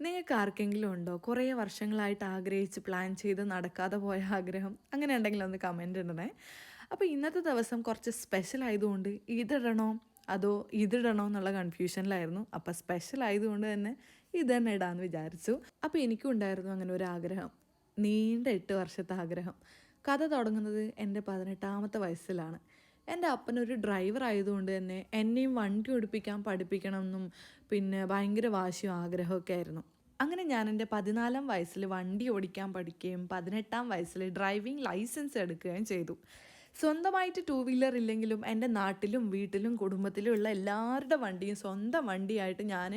നിങ്ങൾക്ക് ആർക്കെങ്കിലും ഉണ്ടോ കുറേ വർഷങ്ങളായിട്ട് ആഗ്രഹിച്ച് പ്ലാൻ ചെയ്ത് നടക്കാതെ പോയ ആഗ്രഹം? അങ്ങനെ ഉണ്ടെങ്കിൽ ഒന്ന് കമൻ്റ് ഇടണേ. അപ്പോൾ ഇന്നത്തെ ദിവസം കുറച്ച് സ്പെഷ്യൽ ആയതുകൊണ്ട് ഇതിടണോ അതോ ഇതിടണോ എന്നുള്ള കൺഫ്യൂഷനിലായിരുന്നു. അപ്പോൾ സ്പെഷ്യൽ ആയതുകൊണ്ട് തന്നെ ഇത് തന്നെ ഇടാമെന്ന് വിചാരിച്ചു. അപ്പോൾ എനിക്കും ഉണ്ടായിരുന്നു അങ്ങനെ ഒരു ആഗ്രഹം, നീണ്ട 8 വർഷത്തെ ആഗ്രഹം. കഥ തുടങ്ങുന്നത് എൻ്റെ 18ാമത്തെ വയസ്സിലാണ്. എൻ്റെ അപ്പനൊരു ഡ്രൈവർ ആയതുകൊണ്ട് തന്നെ എന്നെയും വണ്ടി ഓടിപ്പിക്കാൻ പഠിപ്പിക്കണം പിന്നെ ഭയങ്കര വാശിയും ആഗ്രഹമൊക്കെ ആയിരുന്നു. അങ്ങനെ ഞാൻ എൻ്റെ 14ാം വയസ്സിൽ വണ്ടി ഓടിക്കാൻ പഠിക്കുകയും 18ാം വയസ്സിൽ ഡ്രൈവിംഗ് ലൈസൻസ് എടുക്കുകയും ചെയ്തു. സ്വന്തമായിട്ട് 2 വീലർ ഇല്ലെങ്കിലും എൻ്റെ നാട്ടിലും വീട്ടിലും കുടുംബത്തിലും ഉള്ള എല്ലാവരുടെ വണ്ടിയും സ്വന്തം വണ്ടിയായിട്ട് ഞാൻ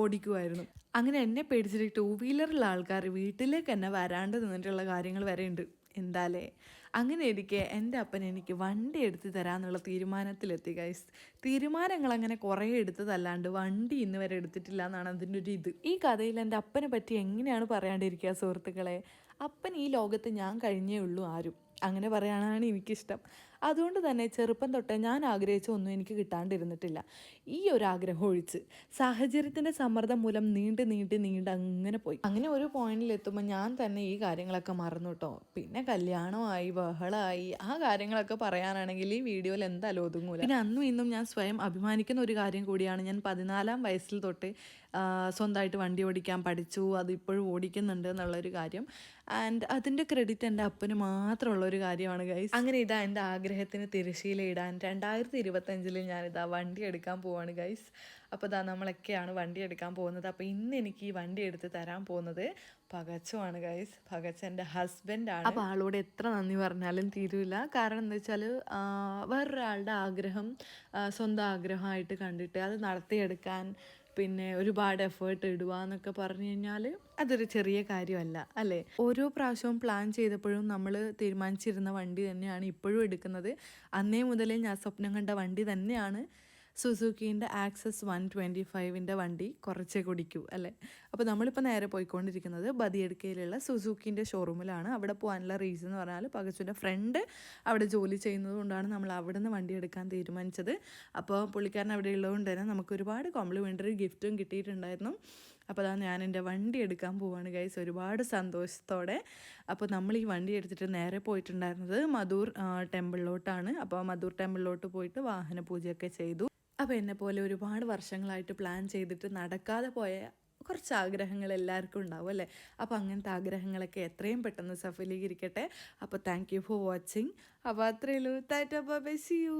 ഓടിക്കുമായിരുന്നു. അങ്ങനെ എന്നെ പേടിച്ചിട്ട് 2 വീലറുള്ള ആൾക്കാർ വീട്ടിലേക്ക് തന്നെ വരാണ്ട് നിന്നിട്ടുള്ള കാര്യങ്ങൾ വരെ ഉണ്ട്. എന്താലേ, അങ്ങനെ ഇരിക്കെ എൻ്റെ അപ്പൻ എനിക്ക് വണ്ടി എടുത്ത് തരാമെന്നുള്ള തീരുമാനത്തിലെത്തി ഗൈസ്. തീരുമാനങ്ങൾ അങ്ങനെ കുറേ എടുത്തതല്ലാണ്ട് വണ്ടി ഇന്ന് വരെ എടുത്തിട്ടില്ല എന്നാണ് അതിൻ്റെ ഒരു ഇത്. ഈ കഥയിൽ എൻ്റെ അപ്പനെ പറ്റി എങ്ങനെയാണ് പറയാണ്ടിരിക്കുക സുഹൃത്തുക്കളെ? അപ്പൻ ഈ ലോകത്ത് ഞാൻ കഴിഞ്ഞേ ഉള്ളൂ ആരും, അങ്ങനെ പറയാനാണ് എനിക്കിഷ്ടം. അതുകൊണ്ട് തന്നെ ചെറുപ്പം തൊട്ടേ ഞാൻ ആഗ്രഹിച്ച ഒന്നും എനിക്ക് കിട്ടാണ്ടിരുന്നിട്ടില്ല. ഈ ഒരു ആഗ്രഹം ഒഴിച്ച് സാഹചര്യത്തിൻ്റെ സമ്മർദ്ദം മൂലം നീണ്ട് അങ്ങനെ പോയി. അങ്ങനെ ഒരു പോയിന്റിലെത്തുമ്പോൾ ഞാൻ തന്നെ ഈ കാര്യങ്ങളൊക്കെ മറന്നു കേട്ടോ. പിന്നെ കല്യാണമായി, ബഹളമായി, ആ കാര്യങ്ങളൊക്കെ പറയാനാണെങ്കിൽ ഈ വീഡിയോയിൽ എന്തായാലും ഒതുങ്ങൂല. പിന്നെ അന്നും ഇന്നും ഞാൻ സ്വയം അഭിമാനിക്കുന്ന ഒരു കാര്യം കൂടിയാണ്, ഞാൻ 14ാം വയസ്സിൽ തൊട്ട് സ്വന്തമായിട്ട് വണ്ടി ഓടിക്കാൻ പഠിച്ചു. അത് ഇപ്പോഴും ഓടിക്കുന്നുണ്ട് എന്നുള്ളൊരു കാര്യം. ആൻഡ് അതിൻ്റെ ക്രെഡിറ്റ് എൻ്റെ അപ്പന് മാത്രമുള്ളൊരു കാര്യമാണ് ഗൈസ്. അങ്ങനെ ഇതാ എൻ്റെ ആഗ്രഹത്തിന് തിരശ്ശീലയിടാൻ 2025 ഞാനിതാ വണ്ടി എടുക്കാൻ പോവാണ് ഗൈസ്. അപ്പോൾ ഇതാ നമ്മളൊക്കെയാണ് വണ്ടി എടുക്കാൻ പോകുന്നത്. അപ്പോൾ ഇന്ന് എനിക്ക് ഈ വണ്ടി എടുത്ത് തരാൻ പോകുന്നത് പകച്ചുമാണ് ഗൈസ്. പകച്ച എൻ്റെ ഹസ്ബൻഡാണ്. അപ്പോൾ ആളോട് എത്ര നന്ദി പറഞ്ഞാലും തീരില്ല. കാരണം എന്താ വെച്ചാൽ വേറൊരാളുടെ ആഗ്രഹം സ്വന്തം ആഗ്രഹമായിട്ട് കണ്ടിട്ട് അത് നടത്തിയെടുക്കാൻ പിന്നെ ഒരുപാട് എഫേർട്ട് ഇടുക എന്നൊക്കെ പറഞ്ഞു കഴിഞ്ഞാൽ അതൊരു ചെറിയ കാര്യമല്ല അല്ലേ? ഓരോ പ്രാവശ്യവും പ്ലാൻ ചെയ്തപ്പോഴും നമ്മൾ തീരുമാനിച്ചിരുന്ന വണ്ടി തന്നെയാണ് ഇപ്പോഴും എടുക്കുന്നത്. അന്നേ മുതലേ ഞാൻ സ്വപ്നം കണ്ട വണ്ടി തന്നെയാണ് സുസുക്കീൻ്റെ ആക്സസ് 125ൻ്റെ വണ്ടി. കുറച്ചേ കുടിക്കൂ അല്ലേ? അപ്പോൾ നമ്മളിപ്പോൾ നേരെ പോയിക്കൊണ്ടിരിക്കുന്നത് ബദിയടുക്കയിലുള്ള സുസുക്കീൻ്റെ ഷോറൂമിലാണ്. അവിടെ പോകാനുള്ള റീസൺ എന്ന് പറഞ്ഞാൽ പകച്ചുവിൻ്റെ ഫ്രണ്ട് അവിടെ ജോലി ചെയ്യുന്നത് കൊണ്ടാണ് നമ്മൾ അവിടെ നിന്ന് വണ്ടി എടുക്കാൻ തീരുമാനിച്ചത്. അപ്പോൾ പുള്ളിക്കാരൻ അവിടെ ഉള്ളതുകൊണ്ട് തന്നെ നമുക്ക് ഒരുപാട് കോംപ്ലിമെൻ്ററി ഗിഫ്റ്റും കിട്ടിയിട്ടുണ്ടായിരുന്നു. അപ്പോൾ അതാണ് ഞാൻ എൻ്റെ വണ്ടി എടുക്കാൻ പോവാണ് ഗൈസ്, ഒരുപാട് സന്തോഷത്തോടെ. അപ്പോൾ നമ്മൾ ഈ വണ്ടി എടുത്തിട്ട് നേരെ പോയിട്ടുണ്ടായിരുന്നത് മധൂർ ടെമ്പിളിലോട്ടാണ്. അപ്പോൾ മധൂർ ടെമ്പിളിലോട്ട് പോയിട്ട് വാഹന പൂജയൊക്കെ ചെയ്തു. അപ്പോൾ എന്നെപ്പോലെ ഒരുപാട് വർഷങ്ങളായിട്ട് പ്ലാൻ ചെയ്തിട്ട് നടക്കാതെ പോയ കുറച്ച് ആഗ്രഹങ്ങൾ എല്ലാവർക്കും ഉണ്ടാവും അല്ലേ? അപ്പോൾ അങ്ങനത്തെ ആഗ്രഹങ്ങളൊക്കെ എത്രയും പെട്ടെന്ന് സഫലീകരിക്കട്ടെ. അപ്പോൾ താങ്ക് യു ഫോർ വാച്ചിങ്. അപ്പോൾ അത്രയേ ഉള്ളൂ. Ta-ta bye bye, see U.